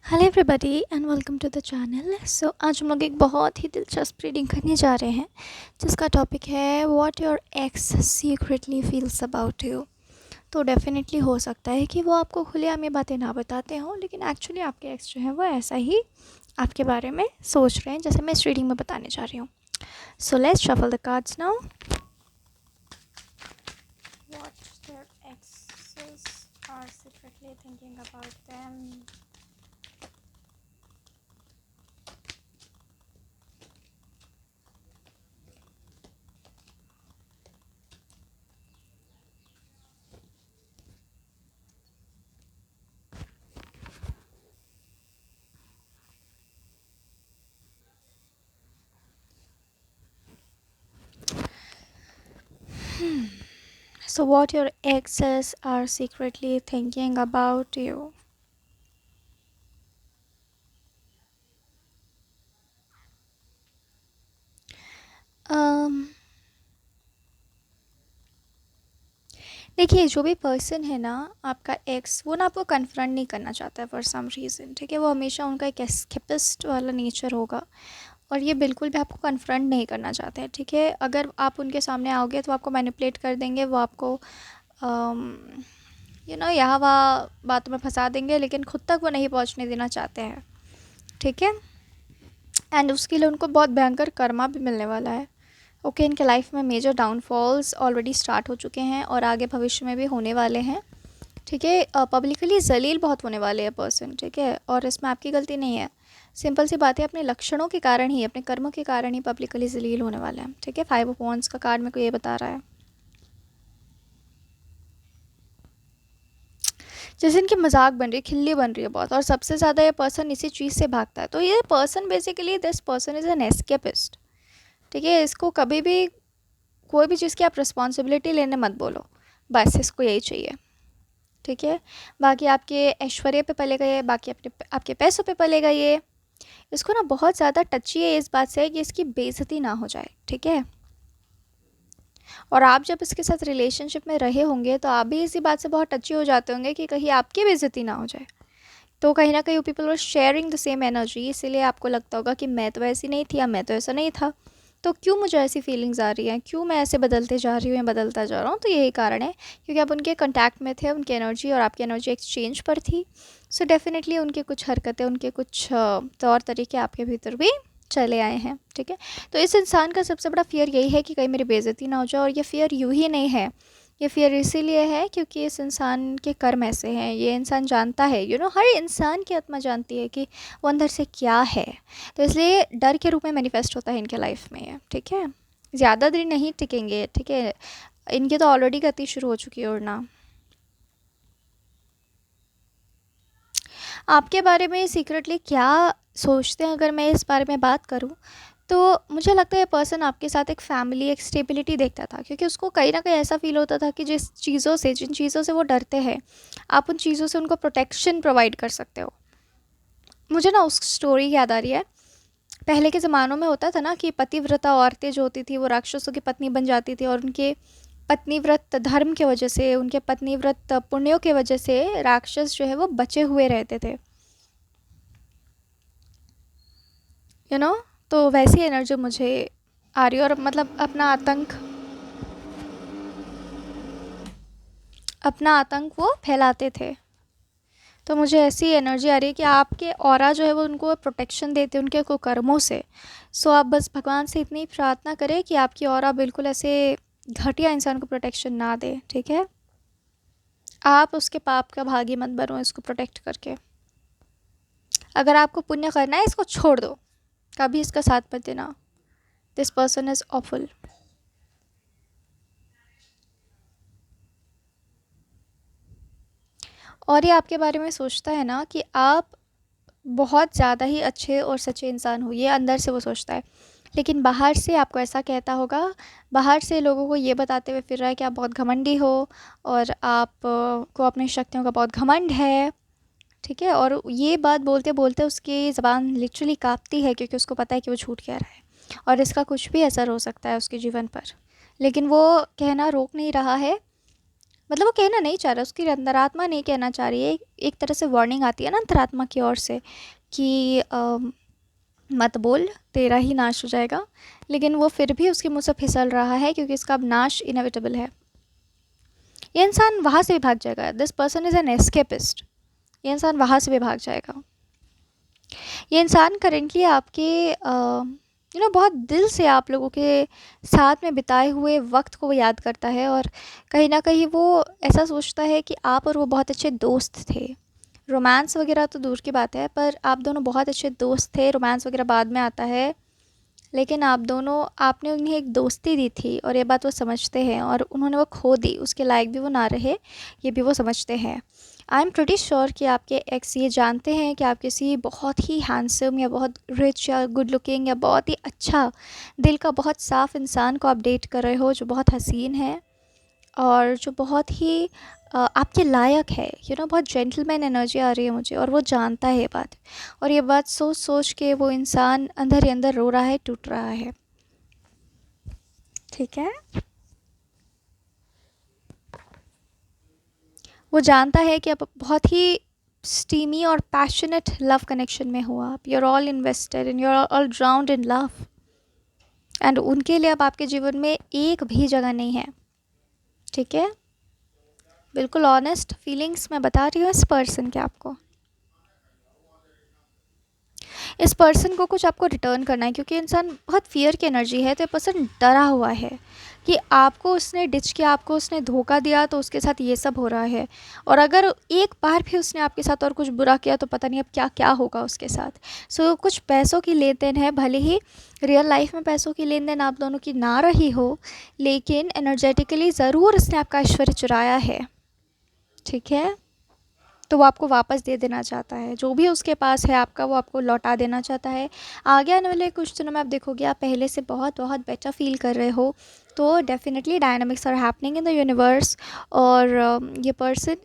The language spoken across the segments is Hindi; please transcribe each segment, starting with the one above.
Hello everybody and welcome to the channel. आज हम लोग एक बहुत ही दिलचस्प रीडिंग करने जा रहे हैं जिसका टॉपिक है what your x secretly feels about you. तो डेफिनेटली हो सकता है कि वो आपको खुलेआम ये बातें ना बताते हों, लेकिन एक्चुअली आपके एक्स जो है वो ऐसा ही आपके बारे में सोच रहे हैं जैसे मैं इस रीडिंग में बताने जा रही हूँ। So let's shuffle the cards now. What your exes are secretly thinking about them. So, what your exes are secretly thinking about you. देखिए, जो भी पर्सन है ना आपका एक्स, वो ना आपको कन्फ्रंट नहीं करना चाहता है फॉर सम रीज़न। ठीक है, वो हमेशा उनका एक एस्केपिस्ट वाला नेचर होगा और ये बिल्कुल भी आपको कन्फ्रंट नहीं करना चाहते हैं। ठीक है, अगर आप उनके सामने आओगे तो आपको मैनिपुलेट कर देंगे, वो आपको यहाँ वहाँ बातों में फंसा देंगे, लेकिन खुद तक वो नहीं पहुंचने देना चाहते हैं। ठीक है, एंड उसके लिए उनको बहुत भयंकर कर्मा भी मिलने वाला है। ओके, इनके लाइफ में मेजर डाउनफॉल्स ऑलरेडी स्टार्ट हो चुके हैं और आगे भविष्य में भी होने वाले हैं। ठीक है, पब्लिकली जलील बहुत होने वाले हैं पर्सन। ठीक है, और इसमें आपकी गलती नहीं है। सिंपल सी बात है, अपने लक्षणों के कारण ही, अपने कर्मों के कारण ही पब्लिकली जलील होने वाले हैं। ठीक है, 5 ऑफ वांड्स का कार्ड मेरे को ये बता रहा है। जैसे इनकी मजाक बन रही है, खिल्ली बन रही है बहुत, और सबसे ज़्यादा ये पर्सन इसी चीज़ से भागता है। तो ये person basically, this person is an escapist. ठीक है, इसको कभी भी कोई भी चीज़ की आप रिस्पॉन्सिबिलिटी लेने मत बोलो, बस इसको यही चाहिए। ठीक है, बाकी आपके ऐश्वर्य पे पलेगा ये, बाकी अपने आपके पैसों पे पलेगा ये। इसको ना बहुत ज़्यादा टची है इस बात से कि इसकी बेइज्जती ना हो जाए। ठीक है, और आप जब इसके साथ रिलेशनशिप में रहे होंगे तो आप भी इसी बात से बहुत टची हो जाते होंगे कि कहीं आपकी बेइज्जती ना हो जाए। तो कहीं ना कहीं people were sharing the same energy, इसीलिए आपको लगता होगा कि मैं तो ऐसी नहीं थी या मैं तो ऐसा नहीं था, तो क्यों मुझे ऐसी फीलिंग्स आ रही हैं, क्यों मैं ऐसे बदलते जा रही हूँ या बदलता जा रहा हूँ। तो यही कारण है, क्योंकि आप उनके कांटेक्ट में थे, उनकी एनर्जी और आपकी एनर्जी एक्सचेंज पर थी। सो डेफिनेटली उनकी कुछ हरकतें, उनके कुछ तौर तरीके आपके भीतर भी चले आए हैं। ठीक है, तो इस इंसान का सबसे बड़ा फियर यही है कि कहीं मेरी बेइज्जती ना हो जाए, और ये फियर यूँ ही नहीं है, ये फियर इसीलिए है क्योंकि इस इंसान के कर्म ऐसे हैं। ये इंसान जानता है, हर इंसान की आत्मा जानती है कि वो अंदर से क्या है। तो इसलिए डर के रूप में मैनिफेस्ट होता है इनके लाइफ में ये। ठीक है, ज़्यादा देर नहीं टिकेंगे। ठीक है, इनकी तो ऑलरेडी गति शुरू हो चुकी है उड़ना। आपके बारे में सीक्रेटली क्या सोचते हैं, अगर मैं इस बारे में बात करूं, तो मुझे लगता है पर्सन आपके साथ एक फैमिली, एक स्टेबिलिटी देखता था, क्योंकि उसको कहीं ना कहीं ऐसा फील होता था कि जिन चीज़ों से वो डरते हैं, आप उन चीज़ों से उनको प्रोटेक्शन प्रोवाइड कर सकते हो। मुझे ना उस स्टोरी याद आ रही है, पहले के ज़मानों में होता था ना कि पतिव्रता औरतें जो होती थी वो राक्षसों की पत्नी बन जाती थी, और उनके पत्नीव्रत धर्म के वजह से, उनके पत्नीव्रत पुण्यों के वजह से राक्षस जो है वो बचे हुए रहते थे। यू नो तो वैसी एनर्जी मुझे आ रही है, और मतलब अपना आतंक वो फैलाते थे। तो मुझे ऐसी एनर्जी आ रही है कि आपके ऑरा जो है वो उनको प्रोटेक्शन देते हैं उनके कुकर्मों से। सो आप बस भगवान से इतनी प्रार्थना करें कि आपकी ऑरा बिल्कुल ऐसे घटिया इंसान को प्रोटेक्शन ना दे। ठीक है, आप उसके पाप का भागी मत बनो इसको प्रोटेक्ट करके। अगर आपको पुण्य करना है, इसको छोड़ दो, कभी इसका साथ मत देना। This person is awful. और ये आपके बारे में सोचता है ना कि आप बहुत ज़्यादा ही अच्छे और सच्चे इंसान हो, ये अंदर से वो सोचता है, लेकिन बाहर से आपको ऐसा कहता होगा, बाहर से लोगों को ये बताते हुए फिर रहा है कि आप बहुत घमंडी हो, और आप को अपनी शक्तियों का बहुत घमंड है। ठीक है, और ये बात बोलते बोलते उसकी ज़बान लिटरली काँपती है, क्योंकि उसको पता है कि वो झूठ कह रहा है और इसका कुछ भी असर हो सकता है उसके जीवन पर, लेकिन वो कहना रोक नहीं रहा है। मतलब वो कहना नहीं चाह रहा, उसकी अंतरात्मा नहीं कहना चाह रही है, एक तरह से वार्निंग आती है ना अंतरात्मा की ओर से कि मत बोल, तेरा ही नाश हो जाएगा। लेकिन वो फिर भी उसके मुंह से फिसल रहा है क्योंकि इसका अब नाश इनएविटेबल है। ये इंसान वहाँ से भी भाग जाएगा। This person is an escapist. ये इंसान वहाँ से भी भाग जाएगा। ये इंसान करेंटली आपके बहुत दिल से आप लोगों के साथ में बिताए हुए वक्त को वो याद करता है, और कहीं ना कहीं वो ऐसा सोचता है कि आप और वो बहुत अच्छे दोस्त थे। रोमांस वगैरह तो दूर की बात है, पर आप दोनों बहुत अच्छे दोस्त थे। रोमांस वगैरह बाद में आता है, लेकिन आप दोनों, आपने उन्हें एक दोस्ती दी थी और ये बात वो समझते हैं, और उन्होंने वो खो दी, उसके लायक भी वो ना रहे, ये भी वो समझते हैं। आई एम प्रिटी श्योर कि आपके एक्स ये जानते हैं कि आप किसी बहुत ही हैंडसम या बहुत रिच या गुड लुकिंग या बहुत ही अच्छा दिल का बहुत साफ़ इंसान को आप डेट कर रहे हो, जो बहुत हसीन है और जो बहुत ही आपके लायक है। बहुत जेंटलमैन एनर्जी आ रही है मुझे, और वो जानता है ये बात। और ये बात सोच सोच के वो इंसान अंदर ही अंदर रो रहा है, टूट रहा है। ठीक है, वो जानता है कि आप बहुत ही स्टीमी और पैशनेट लव कनेक्शन में हो। आप you are all invested and you are all drowned in love, and उनके लिए अब आपके जीवन में एक भी जगह नहीं है। ठीक है, बिल्कुल ऑनेस्ट फीलिंग्स मैं बता रही हूँ इस पर्सन के आपको। इस पर्सन को कुछ आपको रिटर्न करना है, क्योंकि इंसान बहुत फियर की एनर्जी है, तो ये पर्सन डरा हुआ है कि आपको उसने डिच किया, आपको उसने धोखा दिया, तो उसके साथ ये सब हो रहा है। और अगर एक बार भी उसने आपके साथ और कुछ बुरा किया तो पता नहीं अब क्या क्या होगा उसके साथ। सो कुछ पैसों की लेन देन है, भले ही रियल लाइफ में पैसों की लेन देन आप दोनों की ना रही हो, लेकिन एनर्जेटिकली ज़रूर उसने आपका ऐश्वर्य चुराया है। ठीक है, तो वो आपको वापस दे देना चाहता है, जो भी उसके पास है आपका वो आपको लौटा देना चाहता है। आगे आने वाले कुछ दिनों में आप देखोगे आप पहले से बहुत बहुत बेटर फील कर रहे हो, तो definitely dynamics are happening in the universe. और ये पर्सन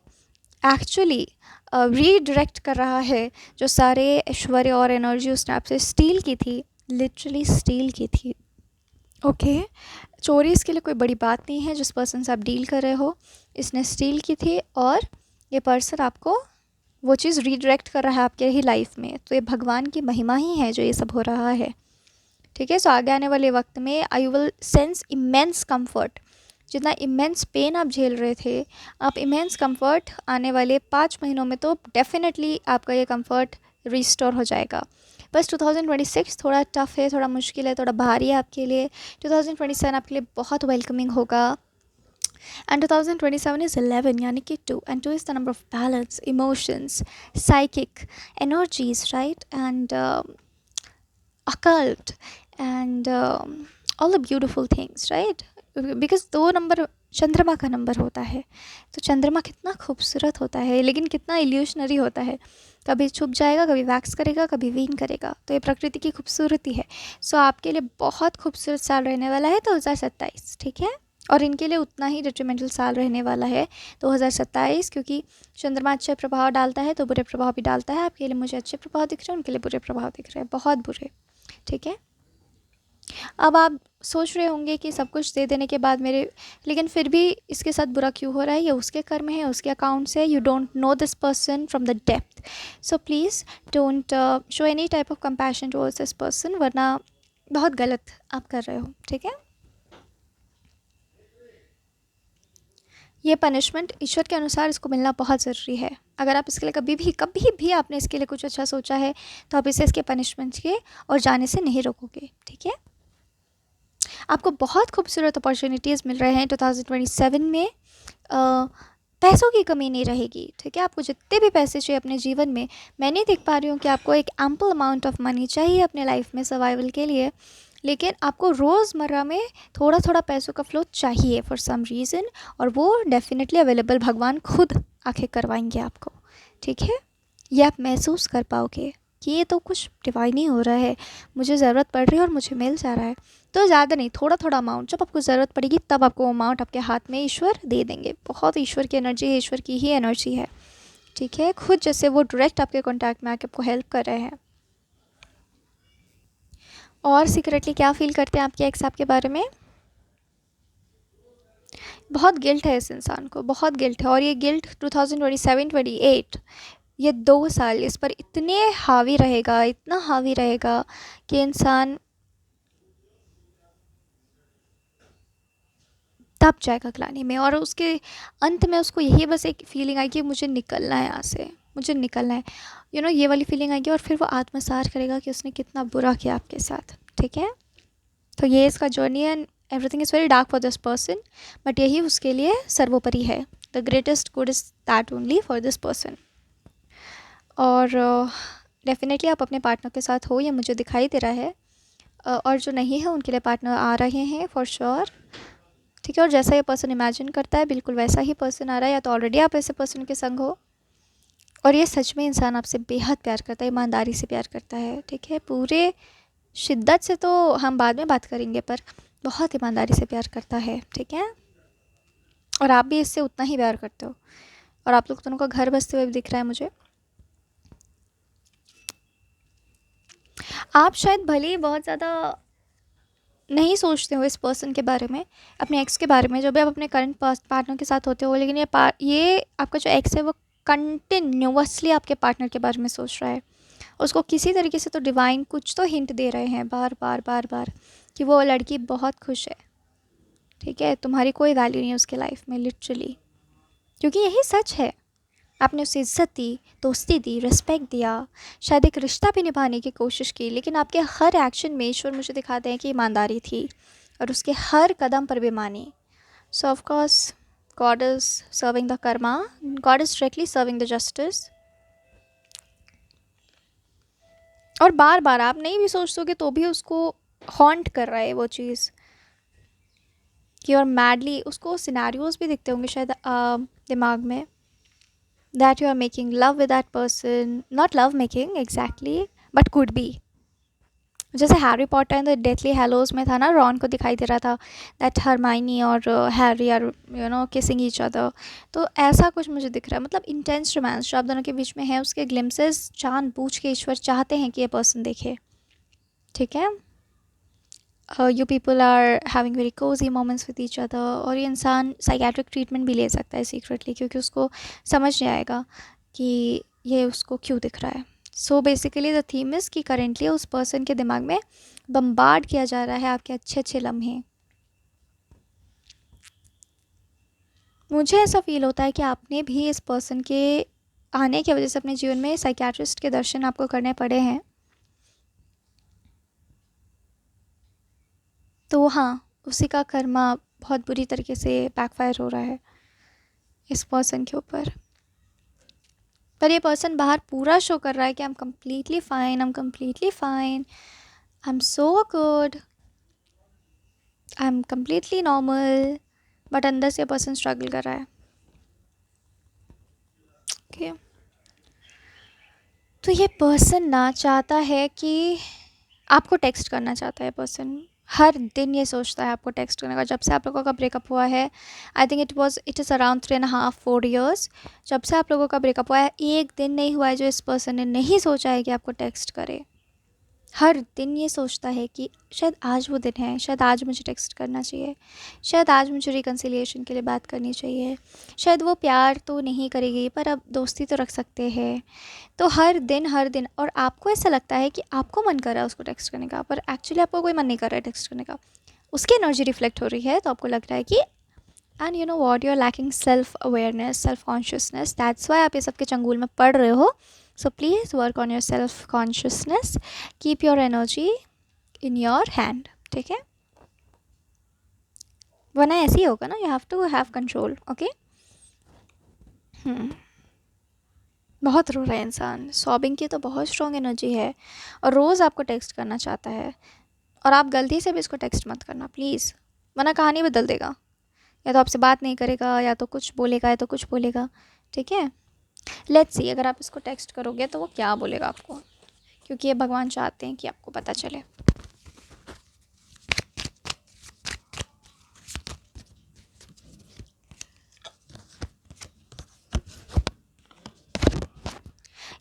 एक्चुअली रीडायरेक्ट कर रहा है जो सारे ऐश्वर्य और एनर्जी उसने आपसे स्टील की थी, लिटरली स्टील की थी। ओके, चोरी इसके लिए कोई बड़ी बात नहीं है। जिस पर्सन से आप डील कर रहे हो, इसने स्टील की थी, और ये पर्सन आपको वो चीज़ रीडायरेक्ट कर रहा है आपके ही लाइफ में। तो ये भगवान की महिमा ही है जो ये सब हो रहा है। ठीक है, सो आगे आने वाले वक्त में I will sense immense comfort. जितना इमेंस पेन आप झेल रहे थे, आप इमेंस कंफर्ट आने वाले 5 महीनों में तो डेफिनेटली आपका ये कंफर्ट रिस्टोर हो जाएगा। बस 2026 थोड़ा टफ है, थोड़ा मुश्किल है, थोड़ा भारी है आपके लिए। 2027 आपके लिए बहुत वेलकमिंग होगा। एंड 2027 इज़ 11, यानी कि 2, and 2 is the number of balance, emotions, psychic energies, right, and occult and all the beautiful things, right? Because 2 number चंद्रमा का नंबर होता है, तो चंद्रमा कितना खूबसूरत होता है, लेकिन कितना इल्यूशनरी होता है। कभी छुप जाएगा, कभी वैक्स करेगा, कभी वीन करेगा। तो ये प्रकृति की खूबसूरती है। सो आपके लिए बहुत खूबसूरत साल रहने वाला है 2027। ठीक है, और इनके लिए उतना ही डिट्रीमेंटल साल रहने वाला है 2027, क्योंकि चंद्रमा अच्छे प्रभाव डालता है तो बुरे प्रभाव भी डालता है। आपके लिए मुझे अच्छे प्रभाव दिख रहे हैं, उनके लिए बुरे प्रभाव दिख रहे हैं, बहुत बुरे। ठीक है, अब आप सोच रहे होंगे कि सब कुछ दे देने के बाद मेरे, लेकिन फिर भी इसके साथ बुरा क्यों हो रहा है, ये उसके कर्म है, उसके अकाउंट से। You don't know this person from the depth, so please don't show any type of compassion towards this person, वरना बहुत गलत आप कर रहे हो। ठीक है, ये पनिशमेंट ईश्वर के अनुसार इसको मिलना बहुत ज़रूरी है। अगर आप इसके लिए कभी भी आपने इसके लिए कुछ अच्छा सोचा है, तो आप इसे इसके पनिशमेंट के और जाने से नहीं रोकोगे। ठीक है, आपको बहुत खूबसूरत अपॉर्चुनिटीज़ मिल रहे हैं 2027 में। पैसों की कमी नहीं रहेगी। ठीक है, आपको जितने भी पैसे चाहिए अपने जीवन में, मैं नहीं देख पा रही हूँ कि आपको एक एम्पल अमाउंट ऑफ मनी चाहिए अपने लाइफ में सर्वाइवल के लिए, लेकिन आपको रोज़मर्रा में थोड़ा थोड़ा पैसों का फ्लो चाहिए फॉर सम रीज़न, और वो डेफिनेटली अवेलेबल भगवान खुद आके करवाएंगे आपको। ठीक है, ये आप महसूस कर पाओगे कि ये तो कुछ डिवाइन ही हो रहा है, मुझे ज़रूरत पड़ रही है और मुझे मिल जा रहा है। तो ज़्यादा नहीं, थोड़ा थोड़ा अमाउंट, जब आपको ज़रूरत पड़ेगी तब आपको अमाउंट आपके हाथ में ईश्वर दे देंगे। बहुत ईश्वर की एनर्जी है, ईश्वर की ही एनर्जी है। ठीक है, खुद जैसे वो डायरेक्ट आपके कॉन्टैक्ट में आके आपको हेल्प कर रहे हैं। और सीक्रेटली क्या फील करते हैं आपके एक्स आपके बारे में? बहुत गिल्ट है इस इंसान को, बहुत गिल्ट है। और ये गिल्ट 2027-28 ये 2 साल इस पर इतने हावी रहेगा, इतना हावी रहेगा कि इंसान दब जाएगा ग्लानि में। और उसके अंत में उसको यही बस एक फीलिंग आएगी, मुझे निकलना है यहाँ से, मुझे निकलना है, ये वाली फीलिंग आएगी। और फिर वो आत्मसात करेगा कि उसने कितना बुरा किया आपके साथ, ठीक है। तो ये इसका जर्नी है, and everything is very dark for this person, but यही उसके लिए सर्वोपरि है। The greatest good is that only for this person. और डेफिनेटली आप अपने पार्टनर के साथ हो, ये मुझे दिखाई दे रहा है। और जो नहीं है उनके लिए पार्टनर आ रहे हैं फॉर श्योर, ठीक है। और जैसा ये पर्सन इमेजिन करता है बिल्कुल वैसा ही पर्सन आ रहा है, या तो ऑलरेडी आप ऐसे पर्सन के संग हो। और ये सच में इंसान आपसे बेहद प्यार करता है, ईमानदारी से प्यार करता है, ठीक है। पूरे शिद्दत से तो हम बाद में बात करेंगे, पर बहुत ईमानदारी से प्यार करता है, ठीक है। और आप भी इससे उतना ही प्यार करते हो, और आप लोग दोनों का घर बसते हुए भी दिख रहा है मुझे। आप शायद भले ही बहुत ज़्यादा नहीं सोचते हो इस पर्सन के बारे में, अपने एक्स के बारे में, जो भी आप अपने करंट पार्टनर के साथ होते हो, लेकिन ये आपका जो एक्स है वो कंटिन्यूअसली आपके पार्टनर के बारे में सोच रहा है। उसको किसी तरीके से तो डिवाइन कुछ तो हिंट दे रहे हैं बार बार बार बार कि वो लड़की बहुत खुश है, ठीक है। तुम्हारी कोई वैल्यू नहीं है उसके लाइफ में, लिटरली, क्योंकि यही सच है। आपने उसे इज्जत दी, दोस्ती दी, रिस्पेक्ट दिया, शायद एक रिश्ता भी निभाने की कोशिश की, लेकिन आपके हर एक्शन में ईश्वर मुझे दिखाते हैं कि ईमानदारी थी, और उसके हर कदम पर बेईमानी। सो of course God is serving the Karma, God is directly serving the justice. और बार बार आप नहीं भी सोचोगे तो भी उसको हॉन्ट कर रहा है वो चीज़, कि और मैडली उसको सिनेरियोज भी दिखते होंगे शायद दिमाग में, that you are making love with that person, not love making exactly, but could be। जैसे Harry Potter and the Deathly Hallows में था ना, रॉन को दिखाई दे रहा था दैट हरमाइनी और Harry are kissing each other. तो ऐसा कुछ मुझे दिख रहा है, मतलब इंटेंस रोमांस जो आप दोनों के बीच में है, उसके ग्लिम्सेस जानबूझ के ईश्वर चाहते हैं कि ये पर्सन देखे, ठीक है। You people are having very cozy moments with each other. और ये इंसान साइकेट्रिक ट्रीटमेंट भी ले सकता है सीक्रेटली, क्योंकि उसको समझ नहीं आएगा कि ये उसको क्यों दिख रहा है। So basically the theme is कि करेंटली उस पर्सन के दिमाग में बम्बार्ड किया जा रहा है आपके अच्छे अच्छे लम्हे। मुझे ऐसा फील होता है कि आपने भी इस पर्सन के आने की वजह से अपने जीवन में साइकेट्रिस्ट के दर्शन आपको करने पड़े हैं। तो हाँ, उसी का कर्मा बहुत बुरी तरीके से बैकफायर हो रहा है इस पर्सन के ऊपर। पर ये पर्सन बाहर पूरा शो कर रहा है कि I am completely fine, I am completely fine, I am so good, I am completely normal, but अंदर से पर्सन स्ट्रगल कर रहा है, ओके। तो ये पर्सन ना चाहता है कि आपको टेक्स्ट करना चाहता है पर्सन, हर दिन ये सोचता है आपको टेक्स्ट करने का। जब से आप लोगों का ब्रेकअप हुआ है, I think it is around 3.5-4 years, जब से आप लोगों का ब्रेकअप हुआ है, एक दिन नहीं हुआ है जो इस पर्सन ने नहीं सोचा है कि आपको टेक्स्ट करे। हर दिन ये सोचता है कि शायद आज वो दिन है, शायद आज मुझे टेक्स्ट करना चाहिए, शायद आज मुझे रिकन्सिलिएशन के लिए बात करनी चाहिए, शायद वो प्यार तो नहीं करेगी पर अब दोस्ती तो रख सकते हैं। तो हर दिन, और आपको ऐसा लगता है कि आपको मन कर रहा है उसको टेक्स्ट करने का, पर एक्चुअली आपको कोई मन नहीं कर रहा है टेक्स्ट करने का। उसकी एनर्जी रिफ्लेक्ट हो रही है, तो आपको लग रहा है कि and you know what, you are lacking self awareness, self consciousness, that's why आप ये सब के चंगुल में पड़ रहे हो। So please work on your self consciousness, keep your energy in your hand, ठीक है। वरना ऐसे ही होगा ना, you have to have control, okay. बहुत रो रहा है इंसान, सॉबिंग की तो बहुत स्ट्रॉन्ग एनर्जी है, और रोज़ आपको टेक्स्ट करना चाहता है। और आप गलती से भी इसको टेक्स्ट मत करना प्लीज़, वरना कहानी बदल देगा। या तो आपसे बात नहीं करेगा, या तो कुछ बोलेगा, या तो कुछ बोलेगा, ठीक है। लेट्स सी, अगर आप इसको टेक्स्ट करोगे तो वो क्या बोलेगा आपको, क्योंकि ये भगवान चाहते हैं कि आपको पता चले।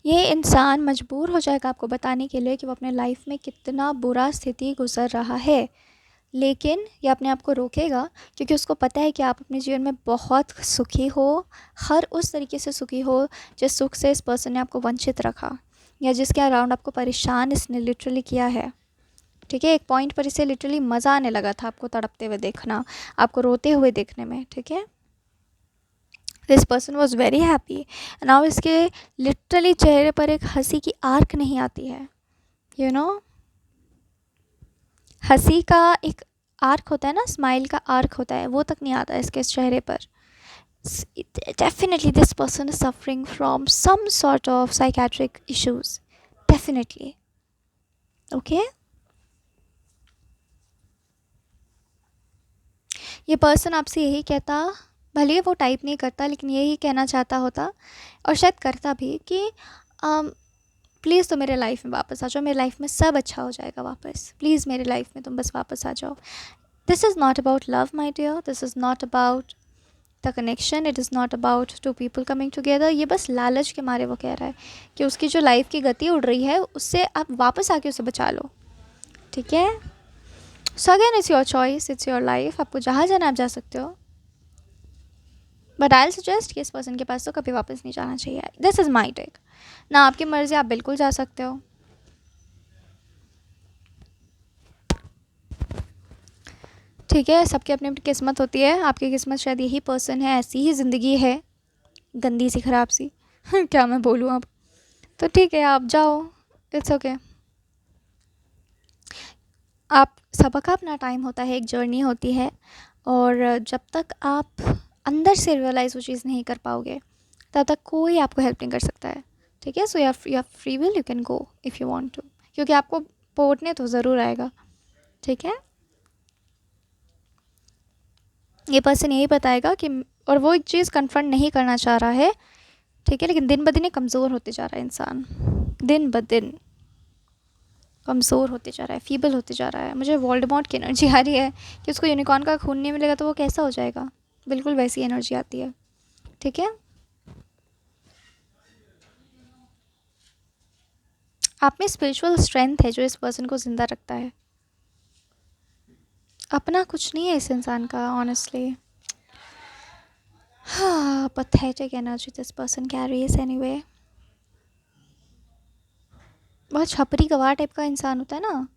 ये इंसान मजबूर हो जाएगा आपको बताने के लिए कि वो अपने लाइफ में कितना बुरा स्थिति गुजर रहा है, लेकिन ये अपने आप को रोकेगा क्योंकि उसको पता है कि आप अपने जीवन में बहुत सुखी हो, हर उस तरीके से सुखी हो जिस सुख से इस पर्सन ने आपको वंचित रखा या जिसके अराउंड आपको परेशान इसने लिटरली किया है। ठीक है, एक पॉइंट पर इसे लिटरली मज़ा आने लगा था आपको तड़पते हुए देखना, आपको रोते हुए देखने में। ठीक है, this person was very happy. Now इसके लिटरली चेहरे पर एक हंसी की आर्क नहीं आती है, यू नो, हंसी का एक आर्क होता है ना, स्माइल का आर्क होता है, वो तक नहीं आता है इसके इस चेहरे पर। Definitely this person is suffering from some sort of psychiatric issues, definitely. Okay, ये पर्सन आपसे यही कहता, भले वो टाइप नहीं करता लेकिन यही कहना चाहता होता और शायद करता भी कि प्लीज़ तो मेरे लाइफ में वापस आ जाओ, मेरे लाइफ में सब अच्छा हो जाएगा वापस, प्लीज़ मेरे लाइफ में तुम बस वापस आ जाओ। This is not about love my dear, this is not about the connection, it is not about two people coming together. ये बस लालच के मारे वो कह रहा है कि उसकी जो लाइफ की गति उड़ रही है उससे आप वापस आके उसे बचा लो। ठीक है, so again it's your choice, it's your life, आपको जहाँ जाना आप जा सकते हो, बट आई सजेस्ट कि इस पर्सन के पास तो कभी वापस नहीं जाना चाहिए। दिस इज़ माई टेक ना, आपकी मर्ज़ी, आप बिल्कुल जा सकते हो। ठीक है, सबकी अपनी अपनी किस्मत होती है, आपकी किस्मत शायद यही पर्सन है, ऐसी ही ज़िंदगी है, गंदी सी ख़राब सी क्या मैं बोलूँ अब, तो ठीक है आप जाओ, इट्स ओके। आप सबका अपना टाइम होता है, एक जर्नी होती है, और जब तक आप अंदर से रियलाइज़ वो चीज़ नहीं कर पाओगे तब तक कोई आपको हेल्प नहीं कर सकता है। ठीक है, so you have free will, you can go if you want to, क्योंकि आपको पहुंचने तो ज़रूर आएगा। ठीक है, ये पर्सन यही बताएगा कि, और वो एक चीज़ कन्फ्रंट नहीं करना चाह रहा है। ठीक है, लेकिन दिन ब दिन ये कमज़ोर होते जा रहा है इंसान, दिन ब दिन कमज़ोर होते जा रहा है, फीबल होते जा रहा है। मुझे वोल्डेमॉर्ट की एनर्जी आ रही है कि उसको यूनिकॉर्न का खून नहीं मिलेगा तो वो कैसा हो जाएगा, बिल्कुल वैसी एनर्जी आती है। ठीक है, आप में स्पिरिचुअल स्ट्रेंथ है जो इस पर्सन को ज़िंदा रखता है, अपना कुछ नहीं है इस इंसान का ऑनेस्टली। हाँ, pathetic energy this person carries anyway. बहुत छपरी गवार टाइप का इंसान होता है ना,